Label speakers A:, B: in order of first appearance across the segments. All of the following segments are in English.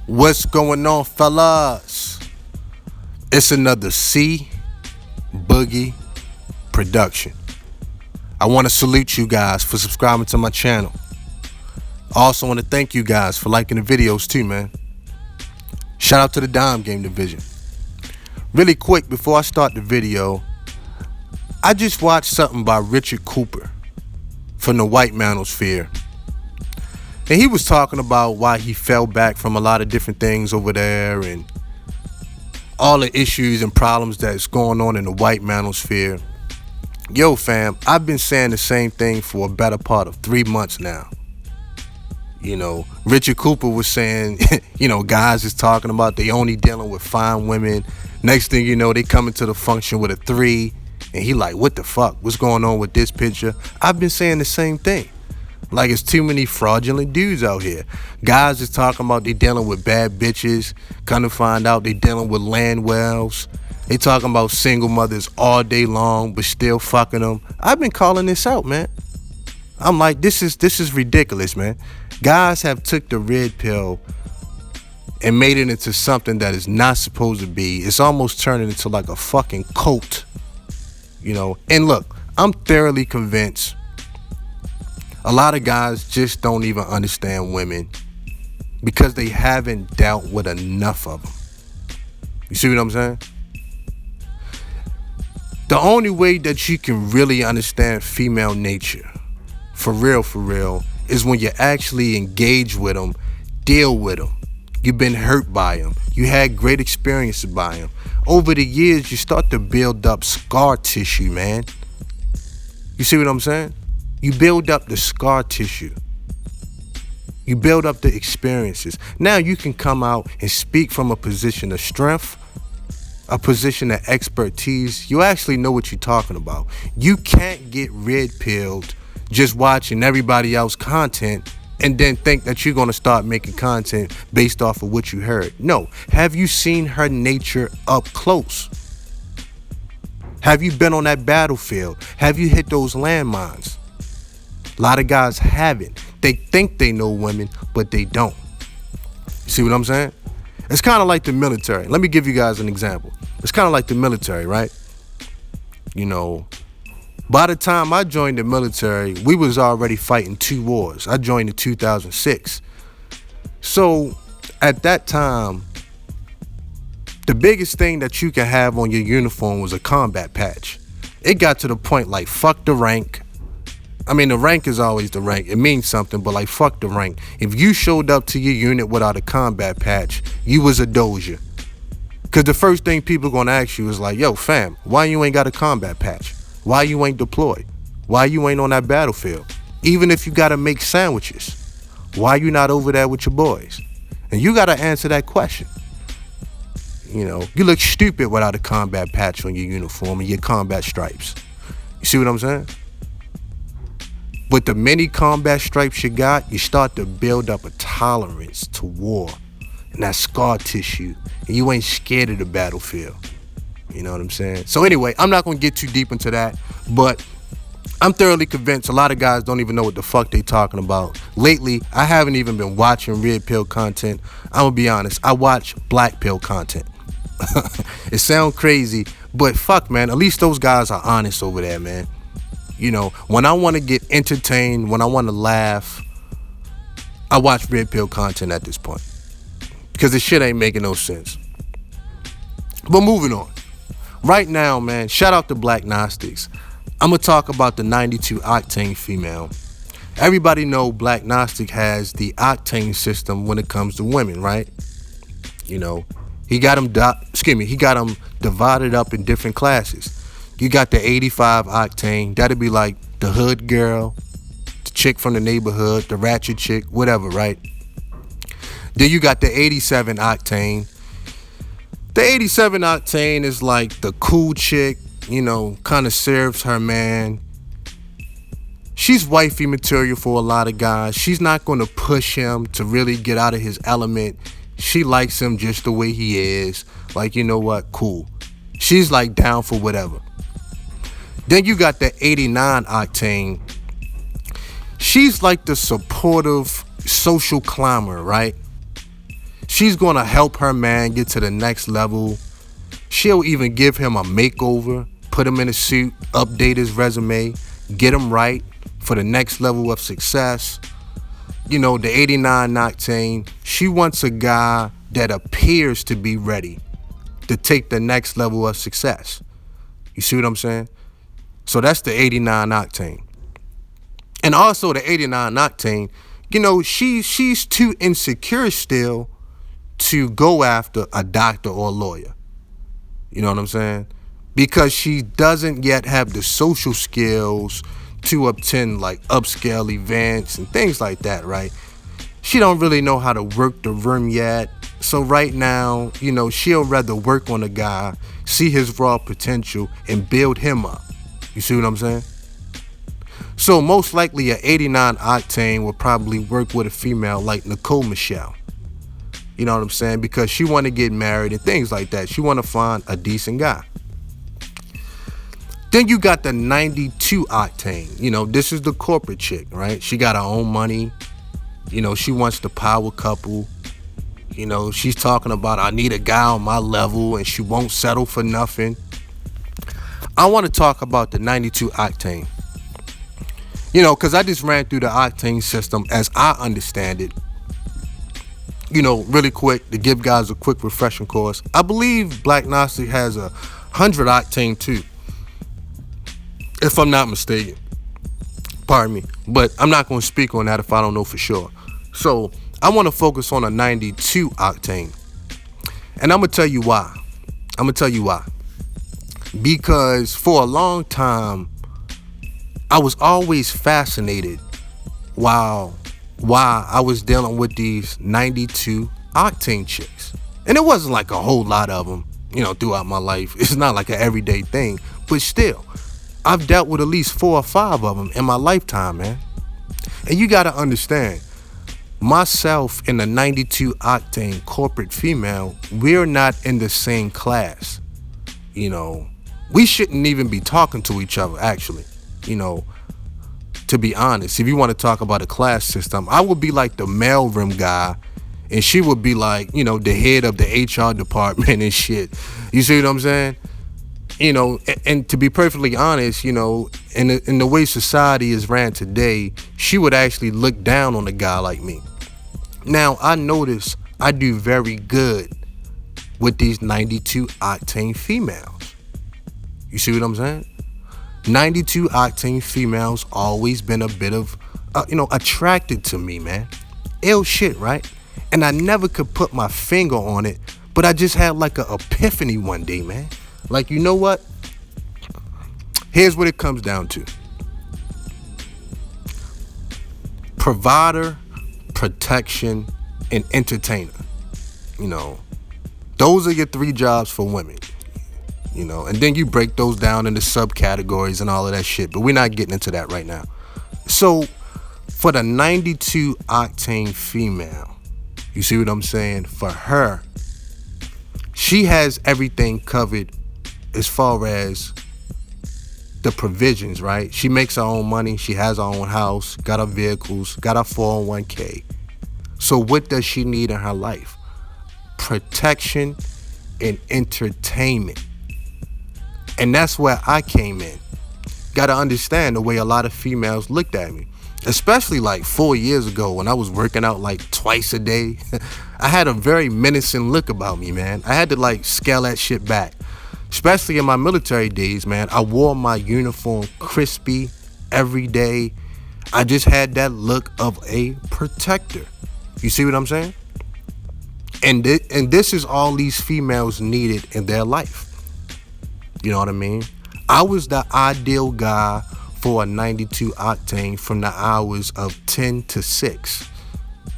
A: What's going on, fellas? It's another Boogie production. I want to salute you guys for subscribing to my channel. I also want to thank you guys for liking the videos too, man. Shout out to the Dime Game Division. Really quick, before I start the video, I just watched something by Richard Cooper from the White Manosphere. And he was talking about why he fell back from a lot of different things over there and all the issues and problems that's going on in the White Manosphere. Yo, fam, I've been saying the same thing for a better part of 3 months now. You know, Richard Cooper was saying, guys is talking about they only dealing with fine women. Next thing you know, they come into the function with a 3. And he like, what the fuck? What's going on with this picture? I've been saying the same thing. Like, it's too many fraudulent dudes out here. Guys is talking about they dealing with bad bitches. Come to find out they dealing with land wells. They talking about single mothers all day long, but still fucking them. I've been calling this out, man. I'm like, this is ridiculous, man. Guys have took the red pill and made it into something that is not supposed to be. It's almost turning into like a fucking cult, And look, I'm thoroughly convinced a lot of guys just don't even understand women because they haven't dealt with enough of them. You see what I'm saying? The only way that you can really understand female nature, for real, is when you actually engage with them, deal with them. You've been hurt by them. You had great experiences by them. Over the years, you start to build up scar tissue, man. You see what I'm saying? You build up the scar tissue. You build up the experiences. Now you can come out and speak from a position of strength, a position of expertise. You actually know what you're talking about. You can't get red-pilled just watching everybody else's content and then think that you're going to start making content based off of what you heard. No. Have you seen her nature up close? Have you been on that battlefield? Have you hit those landmines? A lot of guys haven't. They think they know women, but they don't. You see what I'm saying? It's kind of like the military. Let me give you guys an example. It's kind of like the military, right? By the time I joined the military, we was already fighting 2 wars. I joined in 2006. So at that time, the biggest thing that you can have on your uniform was a combat patch. It got to the point like, fuck the rank. I mean, the rank is always the rank. It means something, but like, fuck the rank. If you showed up to your unit without a combat patch, you was a dozier. Because the first thing people gonna ask you is like, yo, fam, why you ain't got a combat patch? Why you ain't deployed? Why you ain't on that battlefield? Even if you gotta make sandwiches, why you not over there with your boys? And you gotta answer that question. You look stupid without a combat patch on your uniform and your combat stripes. You see what I'm saying? With the many combat stripes you got, you start to build up a tolerance to war and that scar tissue, and you ain't scared of the battlefield. You know what I'm saying? So anyway, I'm not going to get too deep into that, but I'm thoroughly convinced a lot of guys don't even know what the fuck they talking about. Lately, I haven't even been watching red pill content. I'm going to be honest, I watch black pill content. It sounds crazy, but fuck, man, at least those guys are honest over there, man. When I want to get entertained, when I want to laugh, I watch red pill content at this point. Because this shit ain't making no sense. But moving on. Right now, man, shout out to Black Gnostics. I'm going to talk about the 92 Octane female. Everybody know Black Gnostic has the Octane system when it comes to women, right? He got them divided up in different classes. You got the 85 Octane. That'd be like the hood girl, the chick from the neighborhood, the ratchet chick, whatever, right? Then you got the 87 Octane. The 87 Octane is like the cool chick, kind of serves her man. She's wifey material for a lot of guys. She's not going to push him to really get out of his element. She likes him just the way he is. Like, you know what? Cool. She's like down for whatever. Then you got the 89 Octane. She's like the supportive social climber, right? She's gonna help her man get to the next level. She'll even give him a makeover, put him in a suit, update his resume, get him right for the next level of success. You know, the 89 Octane, she wants a guy that appears to be ready to take the next level of success. You see what I'm saying? So that's the 89 Octane. And also the 89 Octane, you know, she's too insecure still to go after a doctor or a lawyer. You know what I'm saying? Because she doesn't yet have the social skills to attend like upscale events and things like that, right? She don't really know how to work the room yet. So right now, you know, she'll rather work on a guy, see his raw potential, and build him up. You see what I'm saying? So most likely an 89 Octane will probably work with a female like Nicole Michelle. You know what I'm saying? Because she want to get married and things like that. She want to find a decent guy. Then you got the 92 Octane. You know, this is the corporate chick, right? She got her own money. You know, she wants the power couple. You know, she's talking about, I need a guy on my level, and she won't settle for nothing. I want to talk about the 92 Octane. You know, because I just ran through the Octane system as I understand it. You know, really quick, to give guys a quick refreshing course. I believe Black Gnostic has 100 Octane too, if I'm not mistaken. Pardon me. But I'm not going to speak on that if I don't know for sure. So I want to focus on a 92 Octane. And I'm going to tell you why. Because for a long time, I was always fascinated why I was dealing with these 92 Octane chicks. And it wasn't like a whole lot of them, you know, throughout my life. It's not like an everyday thing. But still, I've dealt with at least 4 or 5 of them in my lifetime, man. And you got to understand, myself and the 92 Octane corporate female, we're not in the same class. You know, we shouldn't even be talking to each other, actually. You know, to be honest, if you want to talk about a class system, I would be like the mailroom guy, and she would be like, you know, the head of the HR department and shit. You see what I'm saying? You know, and to be perfectly honest, you know, in the way society is ran today, she would actually look down on a guy like me. Now, I notice I do very good with these 92 Octane females. You see what I'm saying? 92 Octane females always been a bit of, attracted to me, man. Ill shit, right? And I never could put my finger on it, but I just had like an epiphany one day, man. Like, you know what? Here's what it comes down to. Provider, protection, and entertainer. You know, those are your 3 jobs for women. You know, and then you break those down into subcategories and all of that shit. But we're not getting into that right now. So for the 92 Octane female, you see what I'm saying? For her, she has everything covered as far as the provisions, right? She makes her own money. She has her own house, got her vehicles, got her 401k. So what does she need in her life? Protection and entertainment. And that's where I came in. Got to understand the way a lot of females looked at me. Especially like 4 years ago when I was working out like twice a day. I had a very menacing look about me, man. I had to like scale that shit back. Especially in my military days, man. I wore my uniform crispy every day. I just had that look of a protector. You see what I'm saying? And this is all these females needed in their life. You know what I mean? I was the ideal guy for a 92 Octane from the hours of 10 to 6.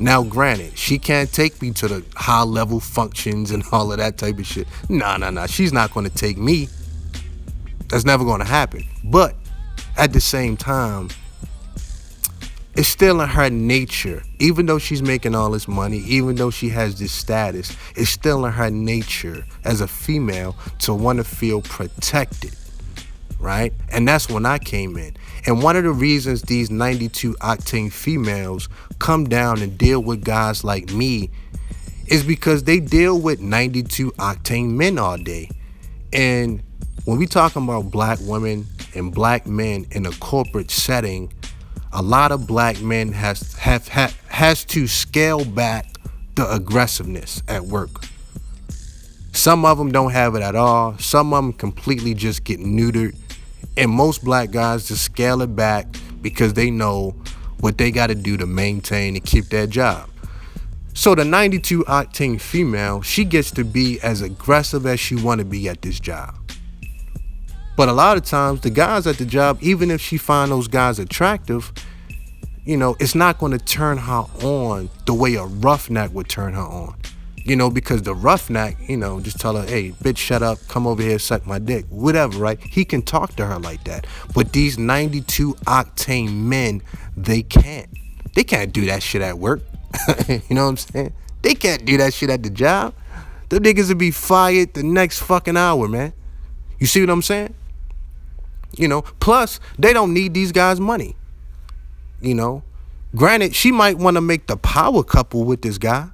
A: Now, granted, she can't take me to the high level functions and all of that type of shit. Nah. She's not going to take me. That's never going to happen. But at the same time, it's still in her nature. Even though she's making all this money, even though she has this status, it's still in her nature as a female to want to feel protected, right? And that's when I came in. And one of the reasons these 92 Octane females come down and deal with guys like me is because they deal with 92 octane men all day. And when we talking about black women and black men in a corporate setting, a lot of black men has to scale back the aggressiveness at work. Some of them don't have it at all. Some of them completely just get neutered. And most black guys just scale it back because they know what they got to do to maintain and keep their job. So the 92 octane female, she gets to be as aggressive as she want to be at this job. But a lot of times the guys at the job, even if she find those guys attractive, it's not going to turn her on the way a roughneck would turn her on. Because the roughneck, just tell her, hey, bitch, shut up, come over here, suck my dick, whatever, right? He can talk to her like that. But these 92 octane men, they can't. They can't do that shit at work. You know what I'm saying? They can't do that shit at the job. The niggas will be fired the next fucking hour, man. You see what I'm saying? Plus, they don't need these guys' money. Granted, she might want to make the power couple with this guy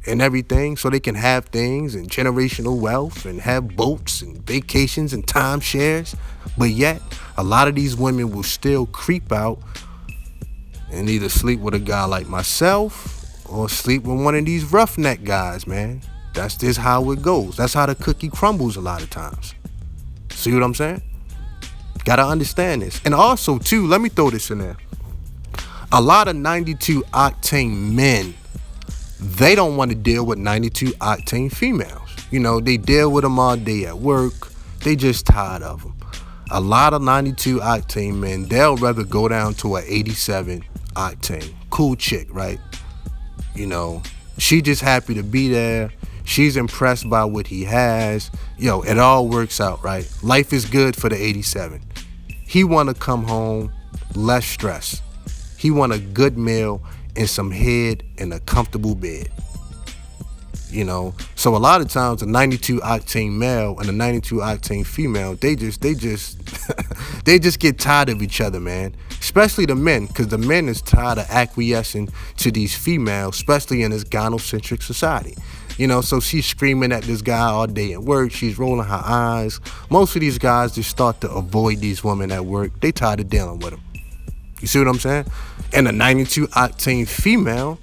A: and everything so they can have things and generational wealth and have boats and vacations and timeshares. But yet, a lot of these women will still creep out and either sleep with a guy like myself or sleep with one of these roughneck guys, man. That's just how it goes. That's how the cookie crumbles a lot of times. See what I'm saying? Gotta understand this. And also, too, let me throw this in there. A lot of 92 octane men, they don't want to deal with 92 octane females. They deal with them all day at work. They just tired of them. A lot of 92 octane men, they'll rather go down to an 87 octane. Cool chick, right? She just happy to be there. She's impressed by what he has. It all works out, right? Life is good for the 87. He want to come home less stress. He want a good meal and some head and a comfortable bed. So a lot of times a 92 octane male and a 92 octane female, they just they just get tired of each other, man. Especially the men, because the men is tired of acquiescing to these females, especially in this gynocentric society. So she's screaming at this guy all day at work. She's rolling her eyes. Most of these guys just start to avoid these women at work. They tired of dealing with them. You see what I'm saying? And a 92 octane female,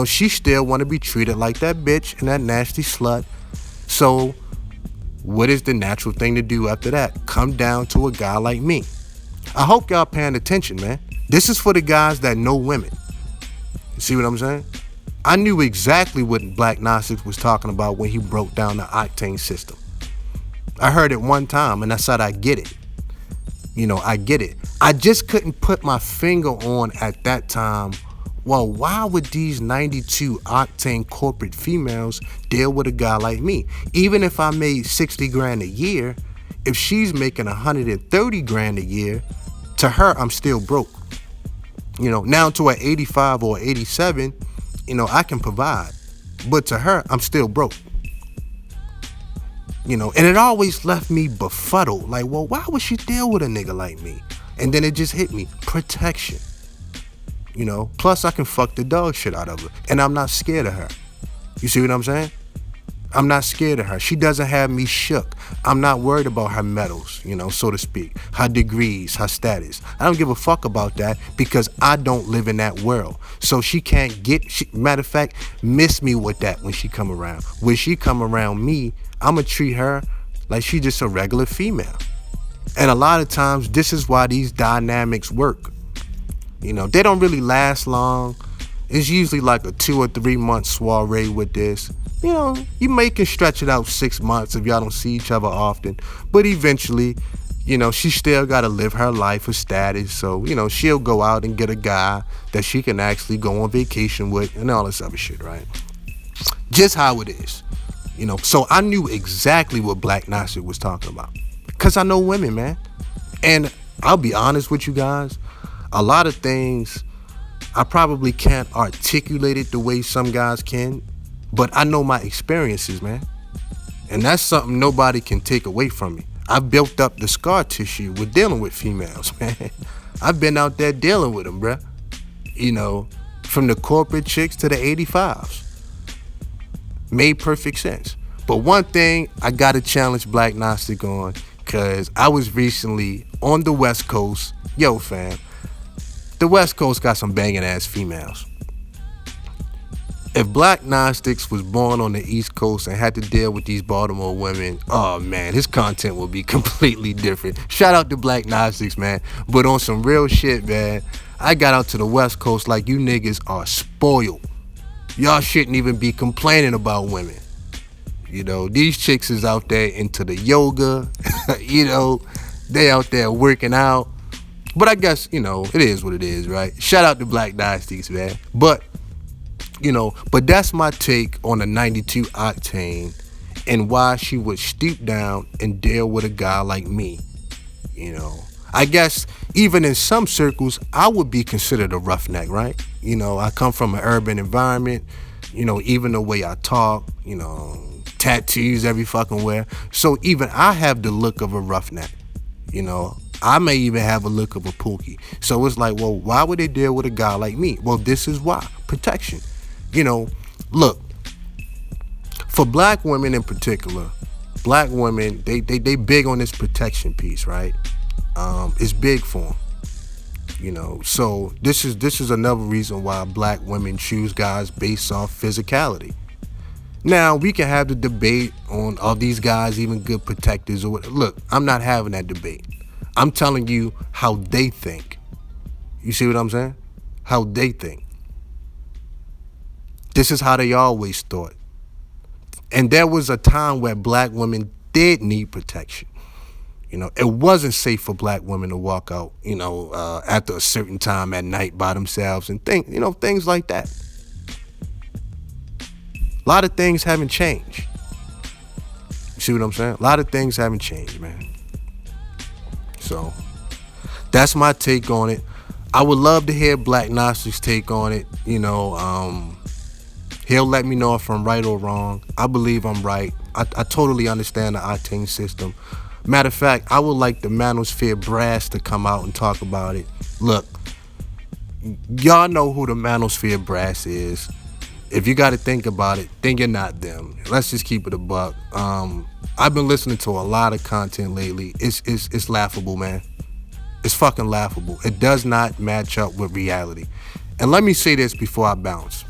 A: she still want to be treated like that bitch and that nasty slut. So what is the natural thing to do after that? Come down to a guy like me. I hope y'all paying attention, man. This is for the guys that know women. You see what I'm saying? I knew exactly what Black Gnostic was talking about when he broke down the octane system. I heard it one time and I said, I get it. I get it. I just couldn't put my finger on at that time, well, why would these 92 octane corporate females deal with a guy like me? Even if I made 60 grand a year, if she's making 130 grand a year, to her, I'm still broke. Now to an 85 or 87, I can provide. But to her, I'm still broke. And it always left me befuddled. Like, well, why would she deal with a nigga like me? And then it just hit me. Protection. Plus I can fuck the dog shit out of her. And I'm not scared of her. You see what I'm saying? I'm not scared of her. She doesn't have me shook. I'm not worried about her medals, so to speak. Her degrees, her status. I don't give a fuck about that because I don't live in that world. So she can't matter of fact, miss me with that when she come around. When she come around me, I'ma treat her like she just a regular female. And a lot of times, this is why these dynamics work. They don't really last long. It's usually like a 2 or 3 month soiree with this. You may can stretch it out 6 months if y'all don't see each other often. But eventually, she still got to live her life of status. So, she'll go out and get a guy that she can actually go on vacation with and all this other shit, right? Just how it is. So I knew exactly what Black Gnostic was talking about. Because I know women, man. And I'll be honest with you guys. A lot of things, I probably can't articulate it the way some guys can. But I know my experiences, man. And that's something nobody can take away from me. I've built up the scar tissue with dealing with females, man. I've been out there dealing with them, bruh. From the corporate chicks to the 85s. Made perfect sense. But one thing I gotta challenge Black Gnostic on, cause I was recently on the West Coast. Yo, fam, the West Coast got some banging ass females. If Black Gnostics was born on the East Coast and had to deal with these Baltimore women, oh man, his content will be completely different. Shout out to Black Gnostics, man. But on some real shit, man, I got out to the West Coast like you niggas are spoiled. Y'all shouldn't even be complaining about women. You know, these chicks is out there into the yoga, you know, they out there working out. But I guess, you know, it is what it is, right? Shout out to Black Gnostics, man. But that's my take on the 92 Octane and why she would stoop down and deal with a guy like me. You know, I guess even in some circles, I would be considered a roughneck, right? You know, I come from an urban environment, you know, even the way I talk, you know, tattoos every fucking where. So even I have the look of a roughneck, you know. I may even have a look of a pookie. So it's like, well, why would they deal with a guy like me? Well, this is why. Protection. You know, look, for black women in particular, black women, they big on this protection piece, right? It's big for them, you know. So this is another reason why black women choose guys based off physicality. Now, we can have the debate on, are these guys even good protectors or what? Look, I'm not having that debate. I'm telling you how they think. You see what I'm saying? How they think. This is how they always thought. And there was a time where black women did need protection. You know, it wasn't safe for black women to walk out, you know, after a certain time at night by themselves and things like that. A lot of things haven't changed. You see what I'm saying? A lot of things haven't changed, man. So that's my take on it. I would love to hear Black Gnostic's take on it. You know, he'll let me know if I'm right or wrong. I believe I'm right. I totally understand the Octane system. Matter of fact, I would like the Manosphere Brass to come out and talk about it. Look, y'all know who the Manosphere Brass is. If you got to think about it, then you're not them. Let's just keep it a buck. I've been listening to a lot of content lately. It's laughable, man. It's fucking laughable. It does not match up with reality. And let me say this before I bounce.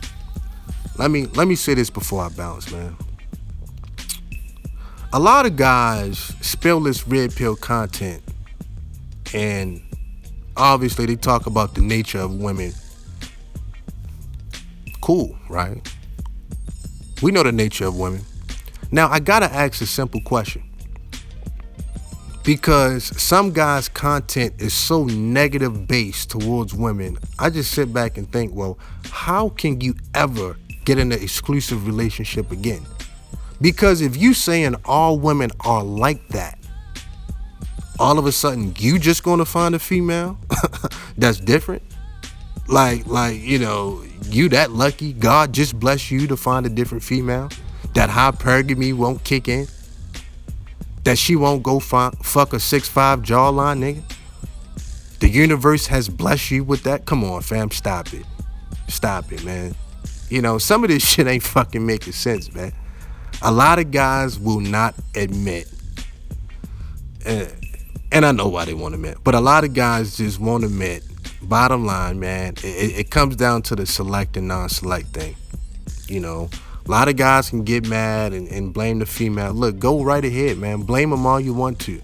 A: Let me say this before I bounce, man. A lot of guys spill this red pill content, and obviously they talk about the nature of women. Cool, right? We know the nature of women. Now, I gotta ask a simple question. Because some guys' content is so negative based towards women, I just sit back and think, well, how can you ever get in an exclusive relationship again? Because if you saying all women are like that, all of a sudden you just gonna find a female that's different? Like, you know, you that lucky, God just bless you to find a different female, that hypergamy won't kick in, that she won't go fuck a 6'5" jawline nigga. The universe has blessed you with that. Come on, fam, stop it, man. You know, some of this shit ain't fucking making sense, man. A lot of guys will not admit, and I know why they won't admit, but a lot of guys just won't admit. Bottom line, man, it comes down to the select and non-select thing. You know, a lot of guys can get mad and blame the female. Look, go right ahead, man. Blame them all you want to.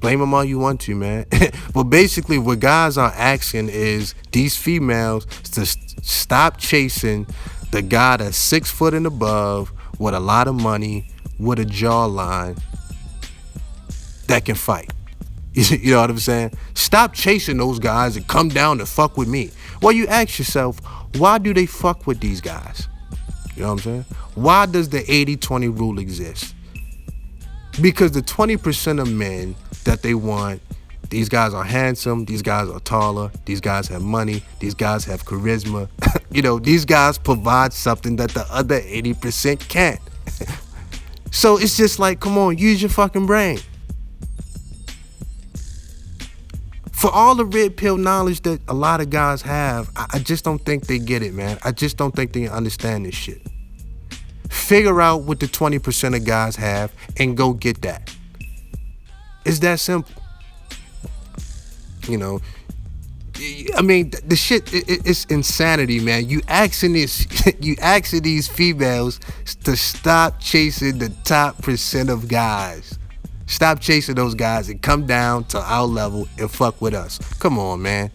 A: Blame them all you want to, man. But basically what guys are asking is these females to stop chasing the guy that's 6 foot and above with a lot of money, with a jawline, that can fight. You know what I'm saying? Stop chasing those guys and come down to fuck with me. Well, you ask yourself, why do they fuck with these guys? You know what I'm saying? Why does the 80-20 rule exist? Because the 20% of men that they want, these guys are handsome, these guys are taller, these guys have money, these guys have charisma. You know, these guys provide something that the other 80% can't. So it's just like, come on, use your fucking brain. For all the red pill knowledge that a lot of guys have, I just don't think they get it, man. I just don't think they understand this shit. Figure out what the 20% of guys have and go get that. It's that simple. You know, I mean, the shit, it's insanity, man. You asking these females to stop chasing the top percent of guys. Stop chasing those guys and come down to our level and fuck with us. Come on, man.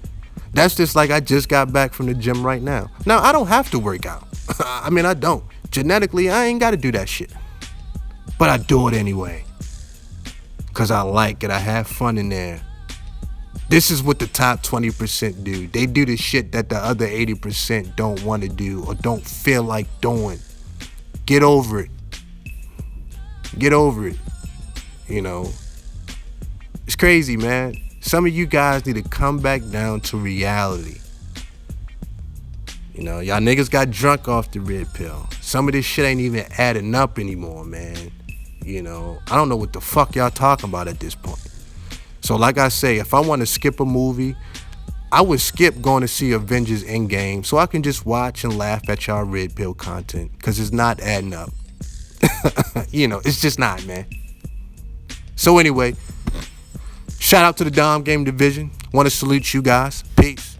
A: That's just like I just got back from the gym right now. Now, I don't have to work out. I mean, I don't. Genetically, I ain't got to do that shit. But I do it anyway. Because I like it. I have fun in there. This is what the top 20% do. They do the shit that the other 80% don't want to do or don't feel like doing. Get over it. Get over it. You know, it's crazy, man. Some of you guys need to come back down to reality. You know, y'all niggas got drunk off the red pill. Some of this shit ain't even adding up anymore, man. You know, I don't know what the fuck y'all talking about at this point. So like I say, if I want to skip a movie, I would skip going to see Avengers Endgame so I can just watch and laugh at y'all red pill content because it's not adding up. You know, it's just not, man. So anyway, shout out to the Dom Game Division. Want to salute you guys. Peace.